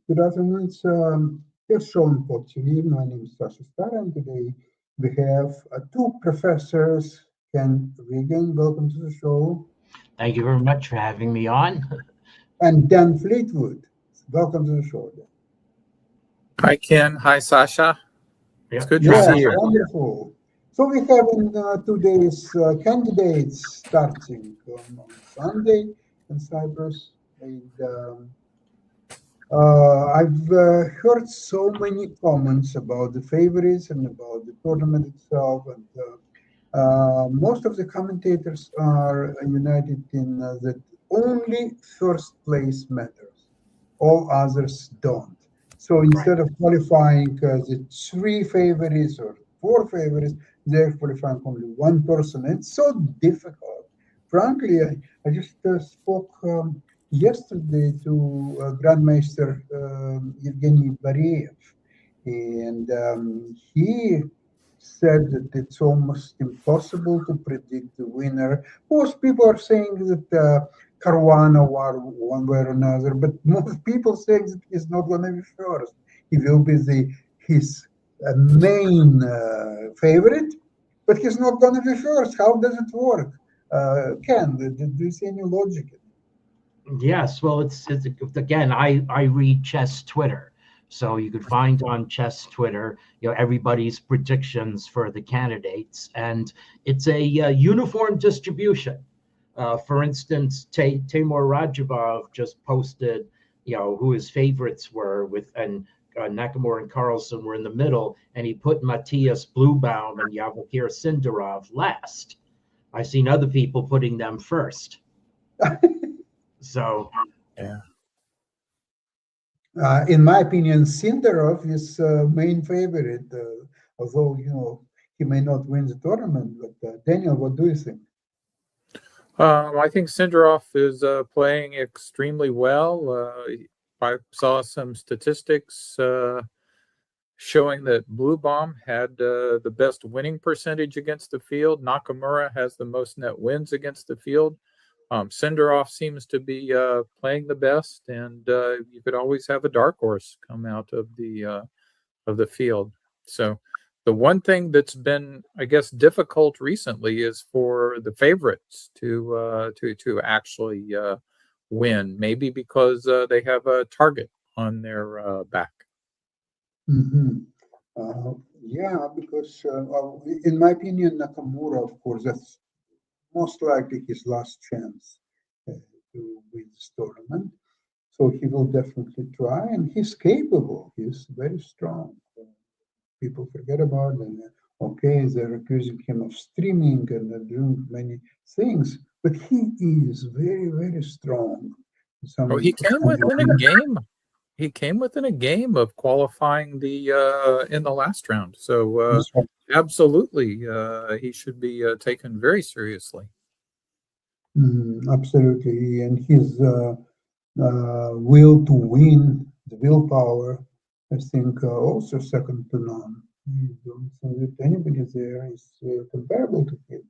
Good afternoon. It's here's Sean Pottinger. My name is Sasha Star, and today we have two professors. Ken Regan, welcome to the show, Thank you very much for having me on. and Dan Fleetwood. Welcome to the show, Dan. Hi, Ken. Hi, Sasha. It's Yeah, good to Yes, see you. wonderful. So we have in today's candidates starting on Sunday in Cyprus, and I've heard so many comments about the favorites and about the tournament itself, and most of the commentators are united in that only first place matters. All others don't. So right. instead of qualifying the three favorites or four favorites, they're qualifying only one person. It's so difficult. Frankly, I just spoke yesterday to Grandmaster Evgeny Bareev, and he said that it's almost impossible to predict the winner. Most people are saying that Caruana won one way or another, but most people saying that he's not going to be first. He will be his main favorite, but he's not going to be first. How does it work? Ken, do you see any logic in it? Yes, well, it's again, I read chess Twitter, so you could find on chess Twitter, everybody's predictions for the candidates, and it's a uniform distribution. For instance, Timur Radjabov just posted, who his favorites were and Nakamura and Carlsen were in the middle, and he put Matthias Bluebaum and Yavokir Sindarov last. I've seen other people putting them first. So Yeah. In my opinion, Sindarov is main favorite, although he may not win the tournament. But Daniel, what do you think? I think Sindarov is playing extremely well. I saw some statistics showing that Blue Bomb had the best winning percentage against the field. Nakamura has the most net wins against the field. Sindarov seems to be playing the best, and you could always have a dark horse come out of the field. So the one thing that's been, I guess, difficult recently is for the favorites to actually win. Maybe because they have a target on their back. Hmm. Yeah, because well, in my opinion, Nakamura, of course, that's most likely his last chance uh, to win this tournament. So he will definitely try, and he's capable. He's very strong. People forget about it. And okay, they're accusing him of streaming and doing many things, but he is very, very strong. Oh, Some, he came within a game. He came within a game of qualifying the in the last round. So absolutely, he should be taken very seriously. absolutely, and his will to win, the willpower, I think, also second to none. I don't think that anybody there is comparable to him.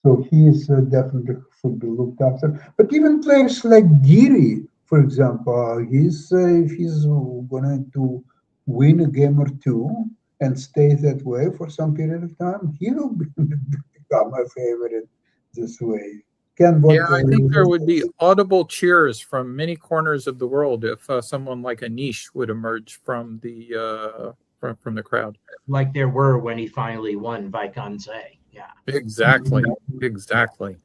So he is definitely should be looked after. But even players like Giri, for example, if he's going to win a game or two and stay that way for some period of time, he will become a favorite this way. Ken, what? Yeah, I think there would be audible cheers from many corners of the world if someone like Anish would emerge from the crowd. like there were when he finally won Vaikanze. Yeah. Exactly, exactly.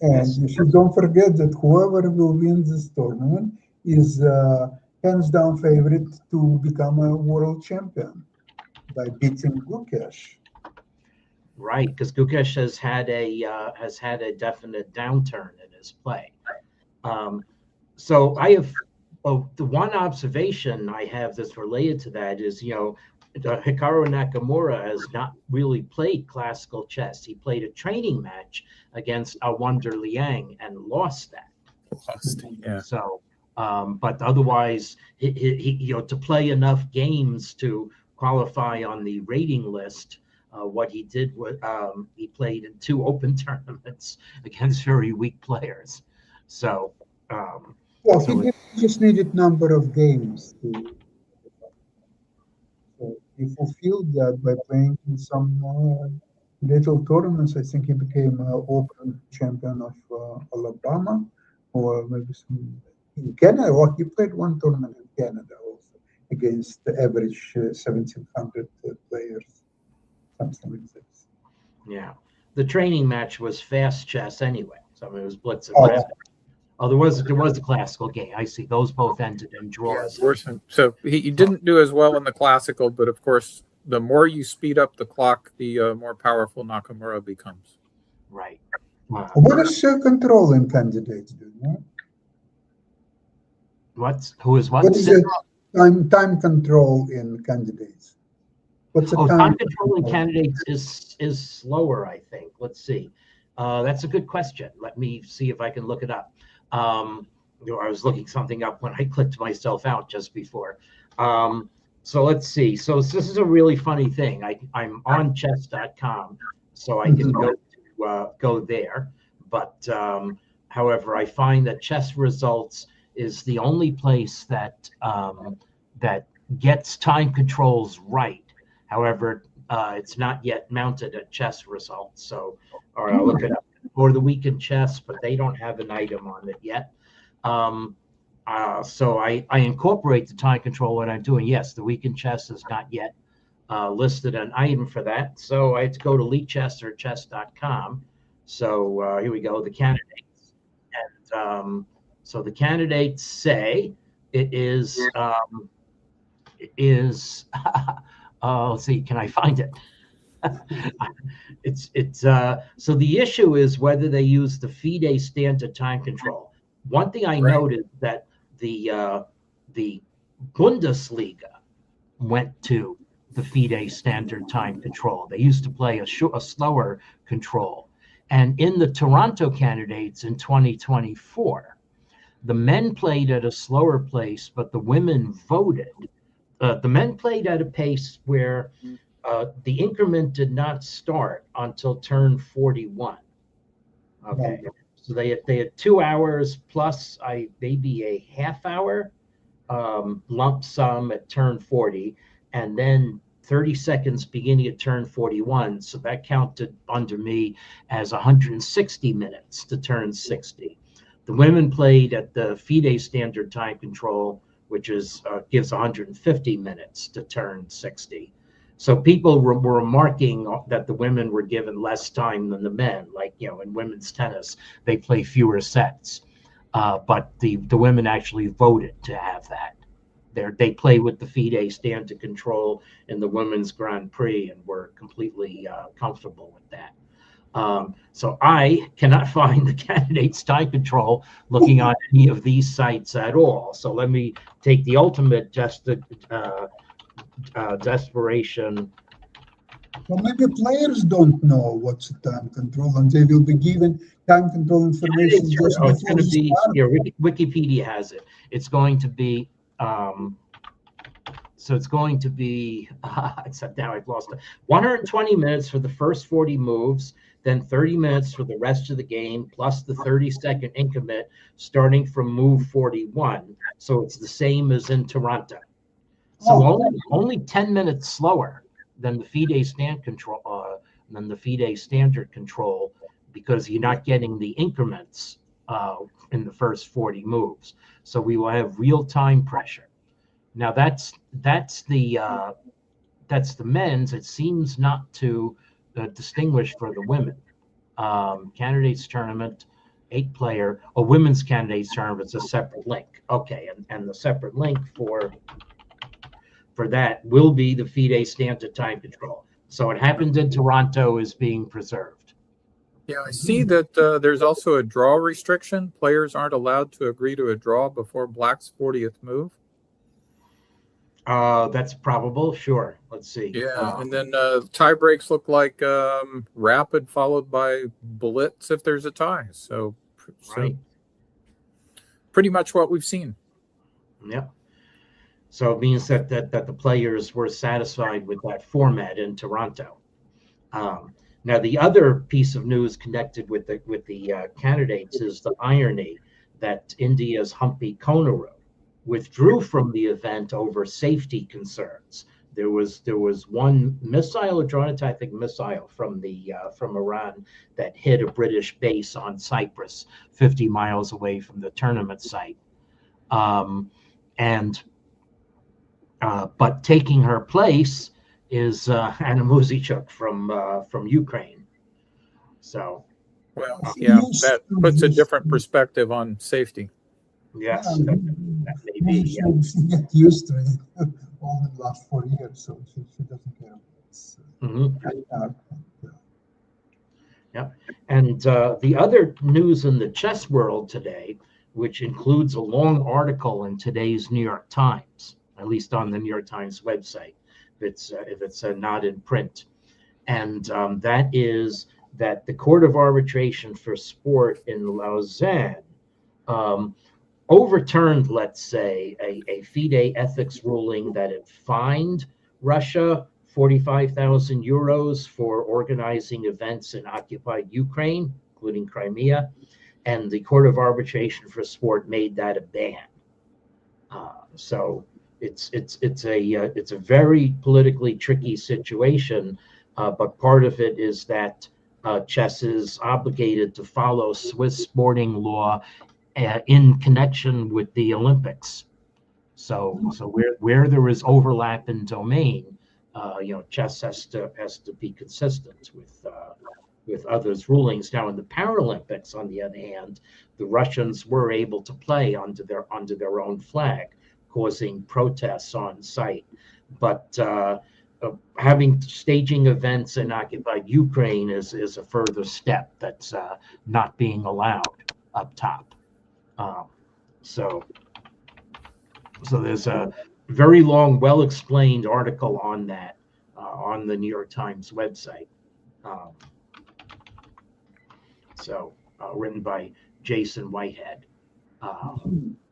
And Yes. you should don't forget that whoever will win this tournament is hands down favorite to become a world champion by beating Gukesh. Right, because Gukesh has had a definite downturn in his play. Um, so I have the one observation I have that's related to that is Hikaru Nakamura has not really played classical chess. He played a training match against Wonder Liang and lost that. Lost. Yeah. So, but otherwise, to play enough games to qualify on the rating list, what he did was he played in 2 open tournaments against very weak players. So, um, Well, So he just needed number of games to. So he fulfilled that by playing in some little tournaments. I think he became Open champion of Alabama, or maybe some in Canada. Or he played one tournament in Canada also against the average 1,700 players, something like this. yeah, the training match was fast chess anyway. So I mean, it was blitz and Oh, blitz. Oh, there was a classical game. I see. Those both ended in draws. So he didn't do as well in the classical, but of course, the more you speed up the clock, the more powerful Nakamura becomes. Right. What is controlling candidates do? No? Who is what? What is it? Time control in candidates. What's the Time control in candidates is slower, I think. Let's see. That's a good question. Let me see if I can look it up. I was looking something up when I clicked myself out just before. So let's see. So this is a really funny thing. I'm on chess.com, so I can go there. But however, I find that Chess Results is the only place that that gets time controls right. However, it's not yet mounted at Chess Results. So, or I'll look it up for the week in chess, but they don't have an item on it yet. So I incorporate the time control when I'm doing. Yes, the week in chess is not yet listed an item for that. So I had to go to Lichess or chess.com. So here we go, the candidates. And so the candidates say it is let's see, can I find it? So the issue is whether they use the FIDE standard time control. One thing I noted that the Bundesliga went to the FIDE standard time control. They used to play a slower control. And in the Toronto candidates in 2024, the men played at a slower pace, but the women voted. The men played at a pace where the increment did not start until turn 41. Okay, so they had 2 hours plus maybe a half hour lump sum at turn 40, and then 30 seconds beginning at turn 41. So that counted under me as 160 minutes to turn 60. The women played at the FIDE standard time control, which is gives 150 minutes to turn 60. So people were remarking that the women were given less time than the men. Like, in women's tennis, they play fewer sets. But the women actually voted to have that. They play with the FIDE standard control in the women's Grand Prix and were completely comfortable with that. So I cannot find the candidates time control looking on any of these sites at all. So let me take the ultimate desperation. Well, maybe players don't know what's the time control, and they will be given time control information just before it's going to be start. Wikipedia has it. It's going to be so it's going to be except now I've lost it. 120 minutes for the first 40 moves, then 30 minutes for the rest of the game, plus the 30-second increment starting from move 41. So it's the same as in Toronto. So only 10 minutes slower than the FIDE standard control, because you're not getting the increments in the first 40 moves. So we will have real time pressure. Now that's the men's. It seems not to distinguish for the women. Candidates tournament, 8-player. A women's candidates tournament is a separate link. Okay, and the separate link for that will be the FIDE standard time control. So what happened in Toronto is being preserved. Yeah, I see that there's also a draw restriction. Players aren't allowed to agree to a draw before Black's 40th move. That's probable. Sure. Let's see. Yeah, and then tie breaks look like rapid followed by blitz if there's a tie. So right. Pretty much what we've seen. Yep. So it means that the players were satisfied with that format in Toronto. Now the other piece of news connected with the candidates is the irony that India's Humpy Konaru withdrew from the event over safety concerns. There was one missile, a drone attack missile from Iran that hit a British base on Cyprus, 50 miles away from the tournament site, but taking her place is Anna Muzychuk from Ukraine. So, Well, yeah, that puts a different perspective on safety. yes, Yeah, that may be. she get used to it all the last 4 years, so she doesn't care. It's, Yeah. And the other news in the chess world today, which includes a long article in today's New York Times, at least on the New York Times website, if it's not in print, and that is that the Court of Arbitration for Sport in Lausanne overturned, let's say, a FIDE ethics ruling that it fined Russia 45,000 euros for organizing events in occupied Ukraine, including Crimea, and the Court of Arbitration for Sport made that a ban. So it's a very politically tricky situation, but part of it is that chess is obligated to follow Swiss sporting law in connection with the Olympics. So where there is overlap in domain, chess has to be consistent with others' rulings. Now, in the Paralympics, on the other hand, the Russians were able to play under their own flag, causing protests on site. But having staging events in occupied Ukraine is a further step that's not being allowed up top. So there's a very long, well-explained article on that on the New York Times website. Written by Jason Whitehead.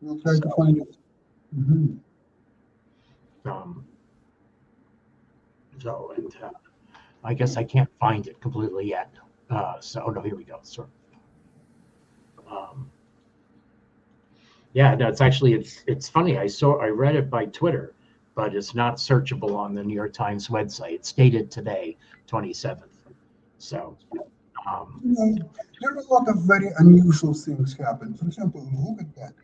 We'll try to find it. Mm-hmm. I guess I can't find it completely yet. No, here we go. Sorry. Yeah, no, it's funny. I read it by Twitter, but it's not searchable on the New York Times website. It's dated today, 27th. So, there are a lot of very unusual things happen. For example, look at that.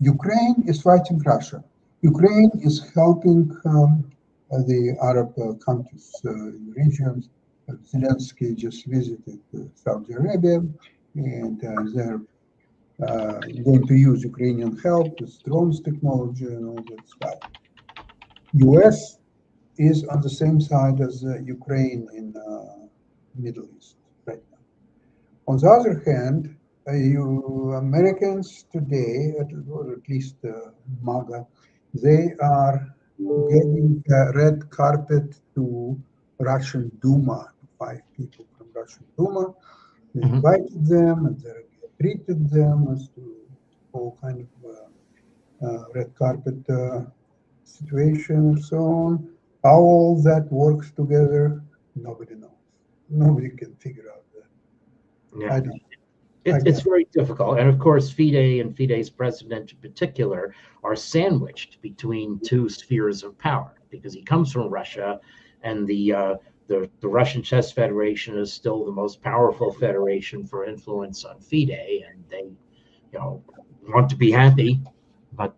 Ukraine is fighting Russia. Ukraine is helping the Arab countries in regions. Zelensky just visited Saudi Arabia, and they're going to use Ukrainian help with drones technology and all that stuff. US is on the same side as Ukraine in Middle East right now. On the other hand, you Americans today, or at least MAGA, they are getting a red carpet to Russian Duma, 5 people from Russian Duma. They invited them and they treated them as to all kind of red carpet situation and so on. How all that works together, nobody knows. Nobody can figure out that. Yeah. It's very difficult. And of course, FIDE and FIDE's president in particular are sandwiched between two spheres of power because he comes from Russia, and the Russian Chess Federation is still the most powerful federation for influence on FIDE, and they, want to be happy. But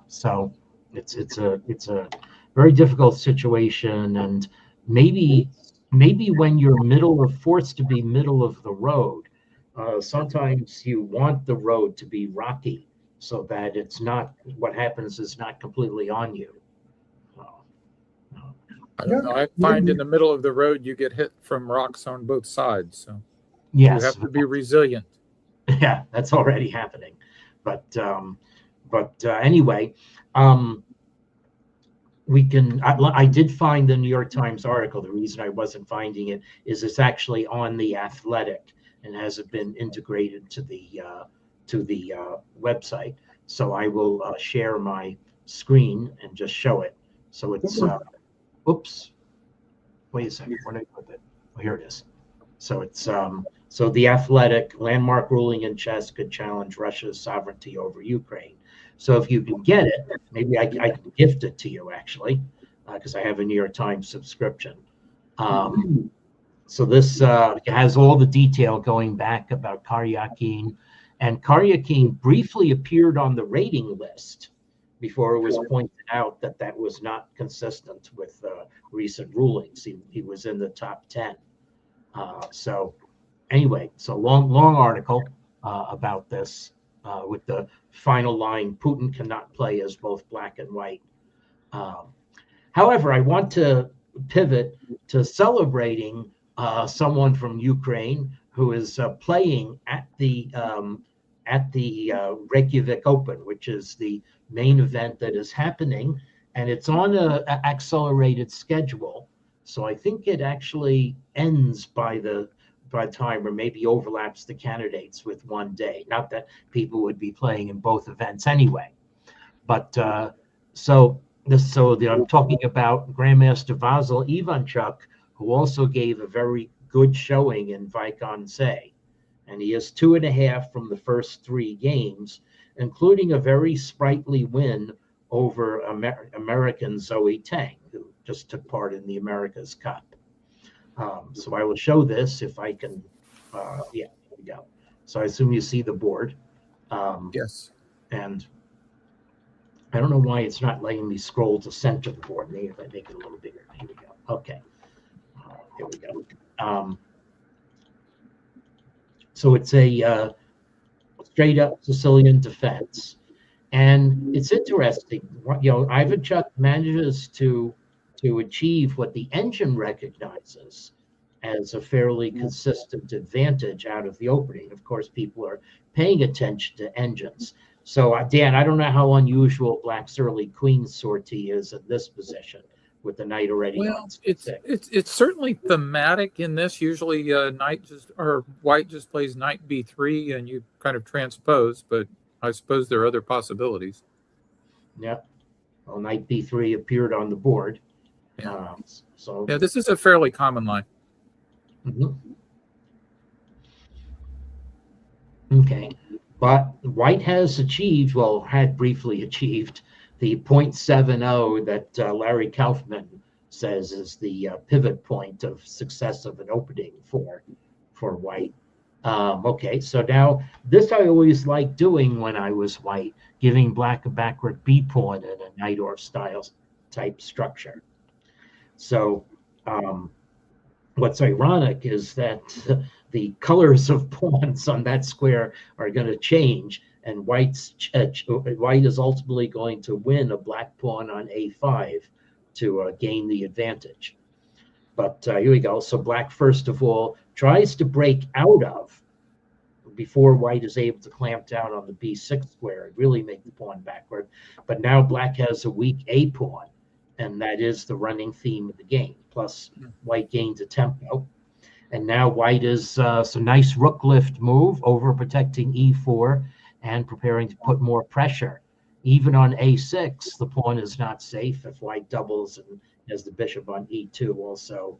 so it's a very difficult situation, and maybe when you're forced to be middle of the road, sometimes you want the road to be rocky so that it's not, what happens is not completely on you. I don't know. I find in the middle of the road you get hit from rocks on both sides, so yes, you have to be resilient. Yeah, that's already happening. But anyway, we can. I did find the New York Times article. The reason I wasn't finding it is it's actually on The Athletic and hasn't been integrated to the website. So I will share my screen and just show it. So it's oops. Wait a second. Where did I put it? Oh, here it is. So it's So the athletic landmark ruling in chess could challenge Russia's sovereignty over Ukraine. So if you can get it, maybe I can gift it to you, actually, because I have a New York Times subscription. So this has all the detail going back about Karyakin. And Karyakin briefly appeared on the rating list before it was pointed out that that was not consistent with recent rulings. He was in the top 10. So anyway, so long article about this with the final line, Putin cannot play as both black and white. However, I want to pivot to celebrating someone from Ukraine who is playing at the Reykjavik Open, which is the main event that is happening, and it's on an accelerated schedule. So I think it actually ends by the time, or maybe overlaps the candidates with one day. Not that people would be playing in both events anyway, but I'm talking about Grandmaster Vasyl Ivanchuk, who also gave a very good showing in Vaikonce. And he has 2.5 from the first 3 games, including a very sprightly win over American Zoe Tang, who just took part in the America's Cup. So I will show this if I can. Yeah, here we go. So I assume you see the board. Yes. And I don't know why it's not letting me scroll to center the board. Maybe if I make it a little bigger. Here we go. Okay. Here we go. So it's a straight up Sicilian defense. And it's interesting. Ivanchuk manages to achieve what the engine recognizes as a fairly consistent advantage out of the opening. Of course, people are paying attention to engines. So, Dan, I don't know how unusual Black's early queen sortie is in this position with the knight already. Well, it's certainly thematic in this. Usually, white just plays knight b3, and you kind of transpose. But I suppose there are other possibilities. Yeah, well, knight b3 appeared on the board. Yeah. So yeah, this is a fairly common line. Mm-hmm. Okay, but white had briefly achieved the 0.70 that Larry Kaufman says is the pivot point of success of an opening for white. Okay, so now this I always liked doing when I was white, giving black a backward B pawn in a Najdorf style type structure. So what's ironic is that the colors of pawns on that square are going to change, and white is ultimately going to win a black pawn on a5 to gain the advantage. But here we go. So black, first of all, tries to break out of before white is able to clamp down on the b6 square and really make the pawn backward. But now black has a weak a pawn, and that is the running theme of the game. Plus, white gains a tempo. And now white is so nice rook lift move, over protecting e4 and preparing to put more pressure. Even on a6, the pawn is not safe if white doubles and has the bishop on e2 also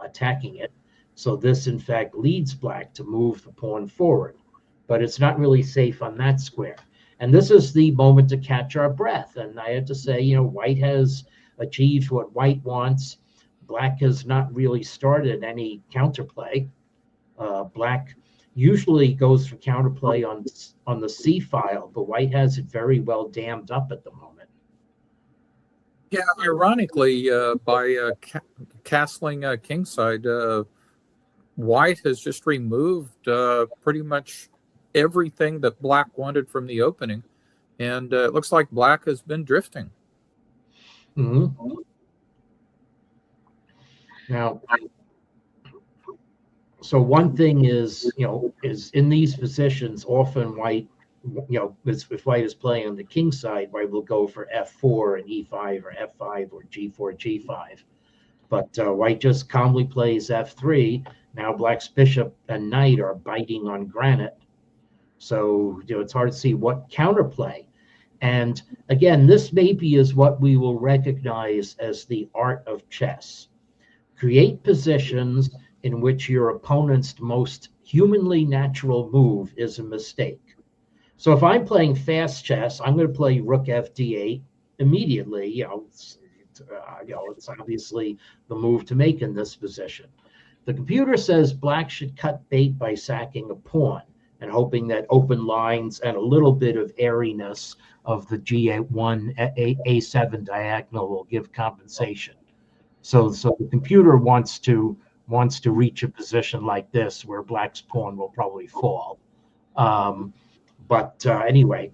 attacking it. So this, in fact, leads black to move the pawn forward. But it's not really safe on that square. And this is the moment to catch our breath. And I have to say, white has achieved what white wants. Black has not really started any counterplay. Black usually goes for counterplay on the C file, but white has it very well dammed up at the moment. Yeah, ironically, by castling kingside, white has just removed pretty much everything that black wanted from the opening, and it looks like black has been drifting. Mm-hmm. Now, so one thing is, is in these positions, often white, if white is playing on the king side, white will go for f4 and e5 or f5 or g4, g5. But white just calmly plays f3. Now black's bishop and knight are biting on granite. So, it's hard to see what counterplay. And again, this maybe is what we will recognize as the art of chess. Create positions in which your opponent's most humanly natural move is a mistake. So if I'm playing fast chess, I'm going to play rook fd8 immediately. It's obviously the move to make in this position. The computer says black should cut bait by sacking a pawn and hoping that open lines and a little bit of airiness of the G1, A7 diagonal will give compensation. So the computer wants to reach a position like this where black's pawn will probably fall. Anyway,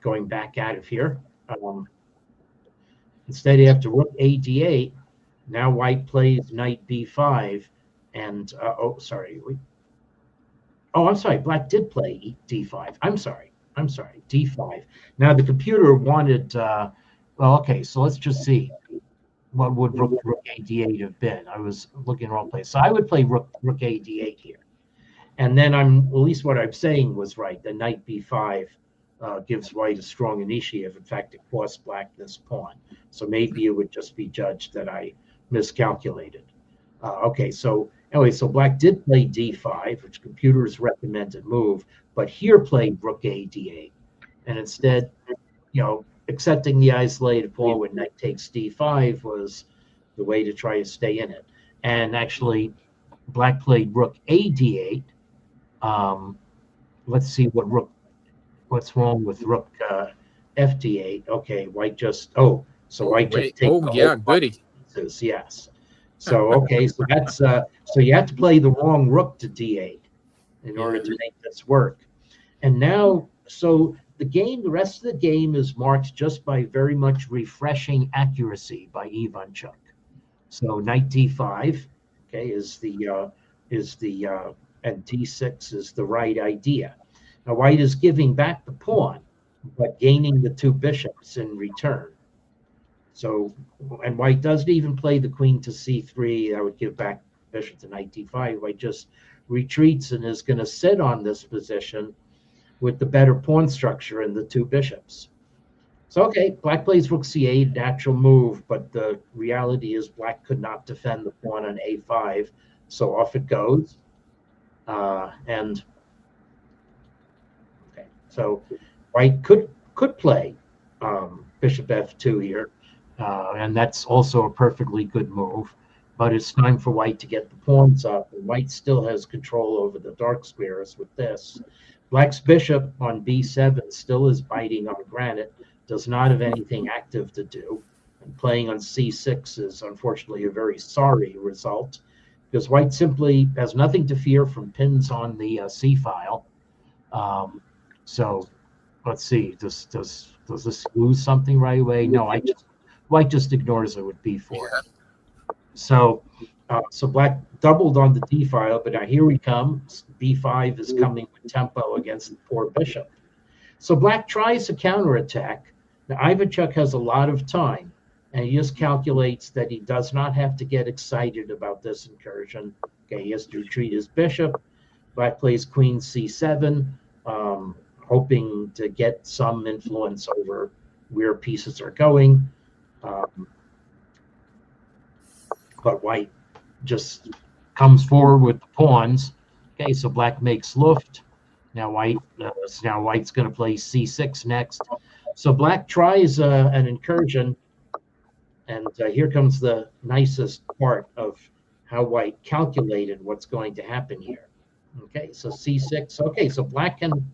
going back out of here, instead you have to rook a d8. Now white plays knight b5, and I'm sorry, black did play d5. I'm sorry, d5. Now the computer wanted, so let's just see. What would rook a d8 have been? I was looking in the wrong place. So I would play rook a d8 here. And then at least what I'm saying was right. The knight b5 gives white a strong initiative. In fact, it costs black this pawn. So maybe it would just be judged that I miscalculated. So black did play d5, which computer's recommended move, but here played rook a d8. And instead, accepting the isolated pawn when knight takes d5 was the way to try to stay in it. And actually, black played rook a d8. Let's see what's wrong with rook fd8. Okay, white just take goody. pieces, yes. So that's so you have to play the wrong rook to d8 in order to make this work. And now, so the rest of the game is marked just by very much refreshing accuracy by Ivanchuk. So knight d5, is the and d6 is the right idea. Now white is giving back the pawn, but gaining the two bishops in return. So, and white doesn't even play the queen to c3. That would give back bishop to knight d5. White just retreats and is going to sit on this position with the better pawn structure and the two bishops. So, black plays rook c8, natural move, but the reality is black could not defend the pawn on a5, so off it goes. So white could play bishop f2 here, and that's also a perfectly good move, but it's time for white to get the pawns up, and white still has control over the dark squares with this. Black's bishop on b7 still is biting on granite, does not have anything active to do, and playing on c6 is unfortunately a very sorry result, because white simply has nothing to fear from pins on the c file. So let's see, does this lose something right away? No, white just ignores it with b4. Yeah. So black doubled on the d file, but now here we come. b5 is coming with tempo against the poor bishop. So black tries a counterattack. Now Ivanchuk has a lot of time, and he just calculates that he does not have to get excited about this incursion. He has to retreat his bishop. Black plays queen c7, hoping to get some influence over where pieces are going. But white just comes forward with the pawns. So black makes Luft. Now white's going to play c6 next. So black tries an incursion, and here comes the nicest part of how white calculated what's going to happen here. So c6. So black can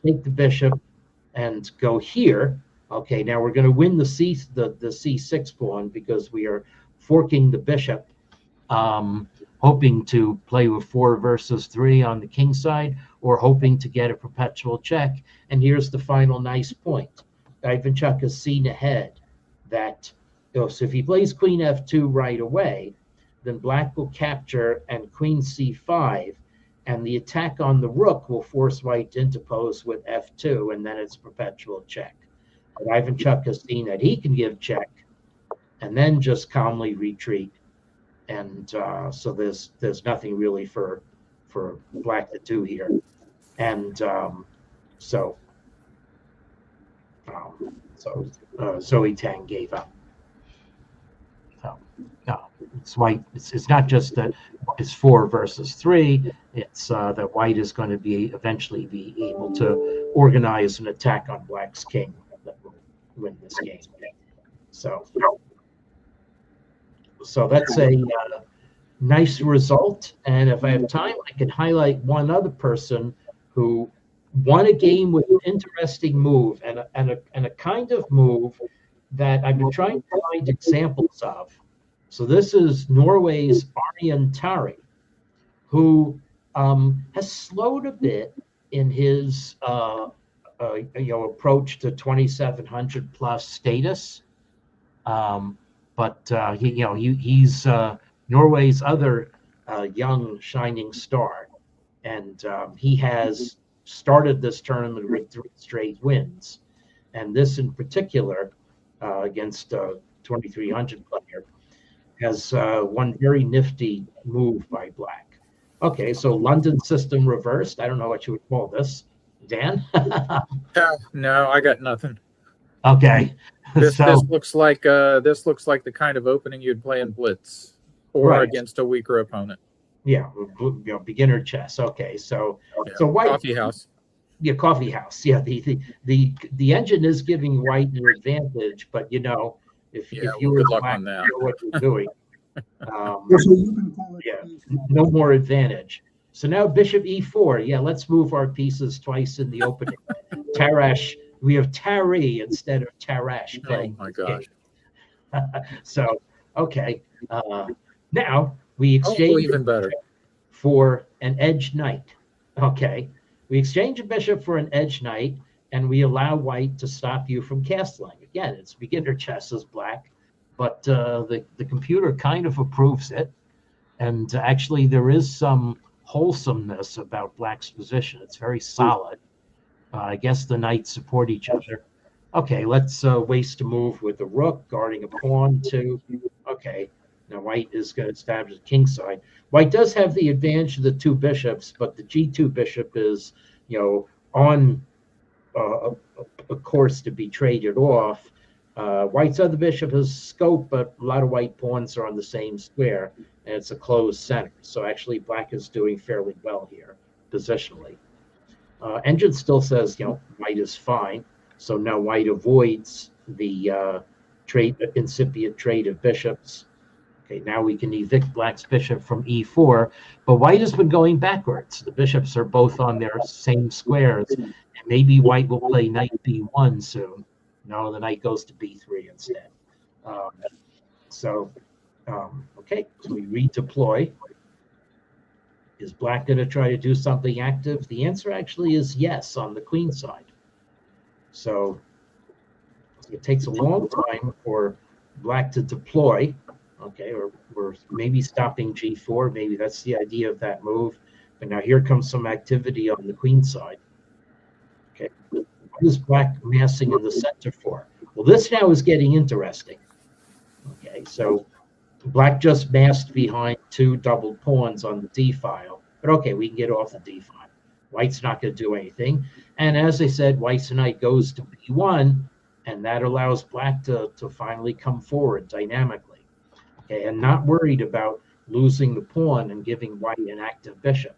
take the bishop and go here. Now we're going to win the c6 pawn because we are forking the bishop, hoping to play with 4 versus 3 on the king side, or hoping to get a perpetual check. And here's the final nice point. Ivanchuk has seen ahead that so if he plays queen f2 right away, then black will capture and queen c5, and the attack on the rook will force white to interpose with f2, and then it's perpetual check. But Ivanchuk has seen that he can give check and then just calmly retreat, and so there's nothing really for black to do here, and so Zoe Tang gave up. So No, it's white. It's not just that it's 4 versus 3. It's that white is going to eventually be able to organize an attack on black's king that will win this game. So that's a nice result. And if I have time, I can highlight one other person who won a game with an interesting move and a kind of move that I've been trying to find examples of. So this is Norway's Arjen Tari, who has slowed a bit in his approach to 2,700 plus status. But he's Norway's other young shining star, and he has started this tournament with 3 straight wins, and this in particular against a 2,300 player has one very nifty move by black. Okay, so London system reversed. I don't know what you would call this, Dan. No, I got nothing. Okay, This looks like the kind of opening you'd play in Blitz or Right. against a weaker opponent. Yeah, beginner chess. Okay, so white Coffee house. Yeah, coffee house. Yeah, the engine is giving white an advantage, but if you well, were good luck black, on that. you know what you're doing. So you can call it Yeah. easy. No more advantage. So now bishop e4. Yeah, let's move our pieces twice in the opening. Tarash, we have Tari instead of Tarash Oh playing. my gosh. So, okay. Now we exchange even better. for an edge knight. Okay. We exchange a bishop for an edge knight, and we allow white to stop you from castling. Again, it's beginner chess as black, but the computer kind of approves it. And actually, there is some wholesomeness about black's position. It's very solid. I guess the knights support each other. Okay, let's waste a move with the rook, guarding a pawn too. Okay, now white is going to establish the king side. White does have the advantage of the 2 bishops, but the g2 bishop is, on a course to be traded off. White's other bishop has scope, but a lot of white pawns are on the same square, and it's a closed center. So actually, black is doing fairly well here, positionally. Engine still says, white is fine. So now white avoids the incipient trade of bishops. Okay, now we can evict black's bishop from e4, but white has been going backwards. The bishops are both on their same squares, and maybe white will play knight b1 soon. No, the knight goes to b3 instead. Okay, so we redeploy. Is black going to try to do something active? The answer actually is yes on the queen side. So it takes a long time for black to deploy. Okay, or we're maybe stopping g4. Maybe that's the idea of that move. But now here comes some activity on the queen side. Okay, what is black massing in the center for? Well, this now is getting interesting. Okay, so black just massed behind 2 doubled pawns on the d file. But okay, we can get off the d file. White's not going to do anything. And as I said, white's knight goes to b1, and that allows black to finally come forward dynamically. Okay, and not worried about losing the pawn and giving white an active bishop,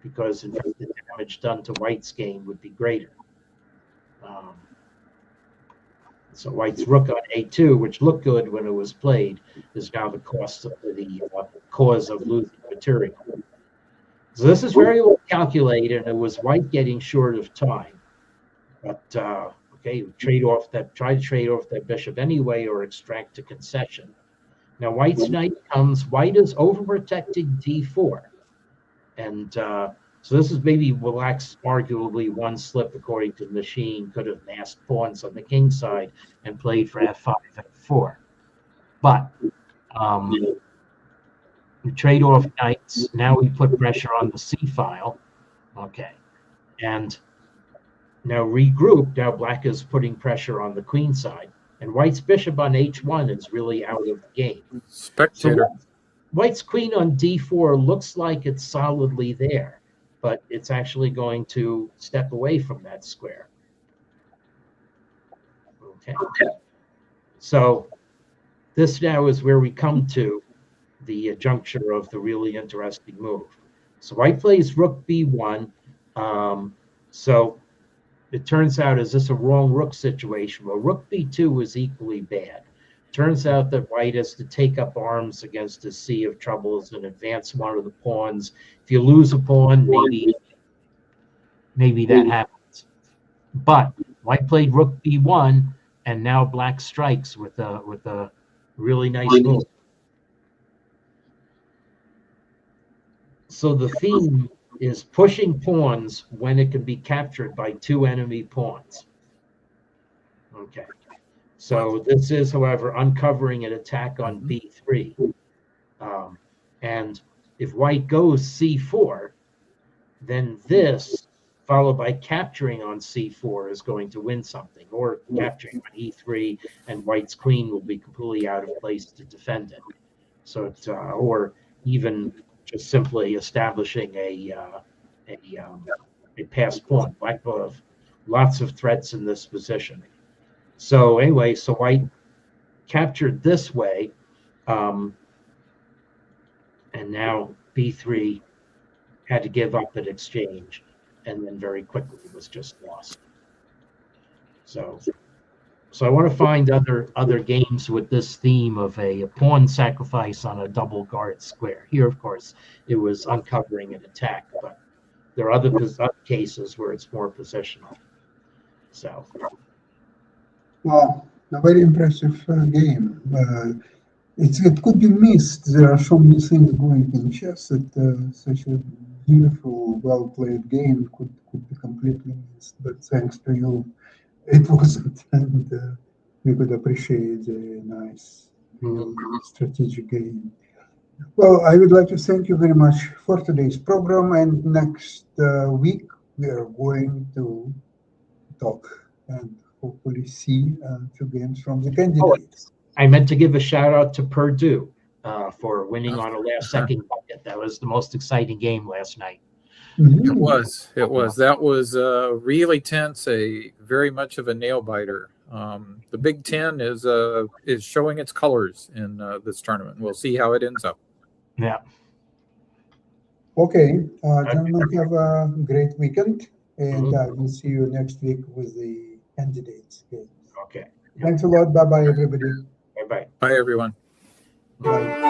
because in fact the damage done to white's game would be greater. So white's rook on a2, which looked good when it was played, is now the cause of losing material. So this is very well calculated, and it was white getting short of time. But okay, try to trade off that bishop anyway, or extract a concession. Now white's knight comes. White is overprotecting d4, and so this is maybe black's arguably one slip, according to the machine. Could have masked pawns on the king side and played for f5, f4. But we trade off knights. Now we put pressure on the c file. Okay, and now regroup. Now black is putting pressure on the queen side, and white's bishop on h1 is really out of the game. Spectator. So white's queen on d4 looks like it's solidly there, but it's actually going to step away from that square. Okay. So this now is where we come to the juncture of the really interesting move. So white plays rook b1. So it turns out, is this a wrong rook situation? Well, rook b2 was equally bad. Turns out that white has to take up arms against a sea of troubles and advance one of the pawns. If you lose a pawn, maybe that happens. But white played rook b1, and now black strikes with a really nice move. So the theme is pushing pawns when it can be captured by two enemy pawns. Okay. So this is, however, uncovering an attack on b3. And if white goes c4, then this, followed by capturing on c4, is going to win something, or capturing on e3, and white's queen will be completely out of place to defend it. So it's, or even just simply establishing a passed pawn. Black will have lots of threats in this position. So anyway, so white captured this way, and now b3 had to give up an exchange, and then very quickly was just lost. So I want to find other games with this theme of a pawn sacrifice on a double guard square. Here, of course, it was uncovering an attack, but there are other cases where it's more positional. So. Wow, a very impressive game. It could be missed. There are so many things going in chess that such a beautiful, well-played game could be completely missed. But thanks to you, it wasn't, and we could appreciate the nice, real strategic game. Well, I would like to thank you very much for today's program, and next week we are going to talk and hopefully see two games from the candidates. I meant to give a shout out to Purdue for winning on a last-second bucket. That was the most exciting game last night. It was. That was really tense. A very much of a nail biter. The Big Ten is showing its colors in this tournament. We'll see how it ends up. Yeah. Okay, gentlemen, have a great weekend, and we'll see you next week with the candidates games. Okay. Thanks a lot. Bye-bye, everybody. Bye-bye. Bye, everyone. Bye.